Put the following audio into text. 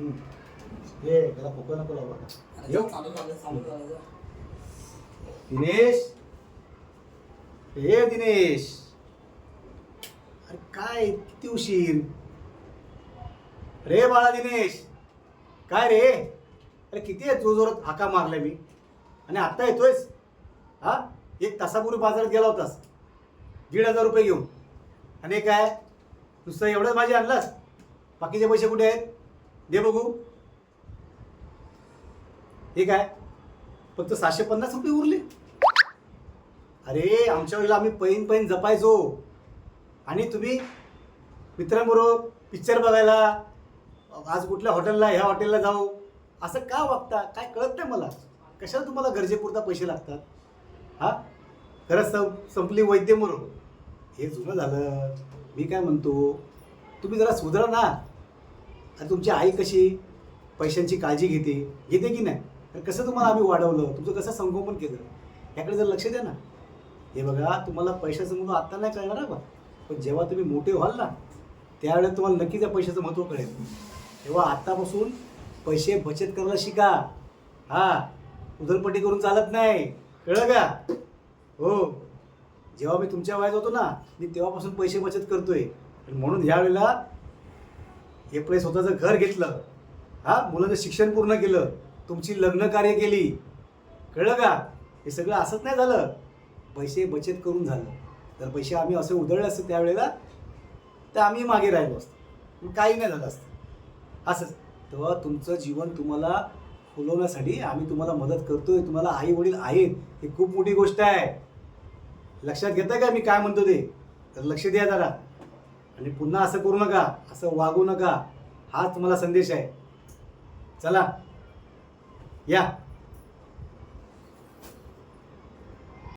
ये त्याला फुकं नको लावू आता. अरे येऊ. चालू झालं. दिनेश, हे दिनेश, अरे काय किती उशीर रे बाळा दिनेश, काय रे? अरे किती आहे जोरात हाका मारलाय मी आणि आता येतोयस? हा, 1 तासापूर्वी बाजारात गेला होतास 1,500 रुपये घेऊन, आणि हे काय नुसतं एवढंच भाजी आणलास? बाकीचे पैसे कुठे आहेत? दे बघू. हे काय फक्त 750 रुपये उरले? अरे आमच्या वेळेला आम्ही पैन पैन जपायचो, आणि तुम्ही मित्रांबरोबर पिक्चर बघायला, आज कुठल्या हॉटेलला, ह्या हॉटेलला जाऊ, असं का वागता? काय कळत नाही मला. कशाला तुम्हाला गरजेपुरता पैसे लागतात? हा, खरंच संपली वैद्य मरो. हे जुनं झालं. मी काय म्हणतो, तुम्ही जरा सुधरा ना. आणि तुमची आई कशी पैशांची काळजी घेते की नाही? तर कसं तुम्हाला आम्ही वाढवलं, तुमचं कसं संगोपन केलं, याकडे जर लक्ष द्या ना. हे बघा, तुम्हाला पैशाचं म्हणून आत्ता नाही कळणार आहे बा, पण जेव्हा तुम्ही मोठे व्हाल ना, त्यावेळेला तुम्हाला नक्कीच या पैशाचं महत्त्व कळेल. तेव्हा आत्तापासून पैसे बचत करायला शिका. हा, उधळपट्टी करून चालत नाही, कळलं का? हो, जेव्हा मी तुमच्या वयात होतो ना, मी तेव्हापासून पैसे बचत करतोय. आणि म्हणून ह्यावेळेला हे पहिले स्वतःचं घर घेतलं, हा, मुलांचं शिक्षण पूर्ण केलं, तुमची लग्न कार्य केली, कळलं का? हे सगळं असंच नाही झालं, पैसे बचत करून झालं. तर पैसे आम्ही असे उधळले असते त्यावेळेला, तर आम्ही मागे राहिलो असतो, काही नाही झालं असतं. असंच तेव्हा तुमचं जीवन तुम्हाला फुलवण्यासाठी आम्ही तुम्हाला मदत करतोय. तुम्हाला आई वडील आहेत, ही खूप मोठी गोष्ट आहे. लक्षात घेताय का मी काय म्हणतो ते? तर लक्ष द्या जरा, आणि पुन्हा असं करू नका, असं वागू नका. हाच तुम्हाला संदेश आहे. चला या.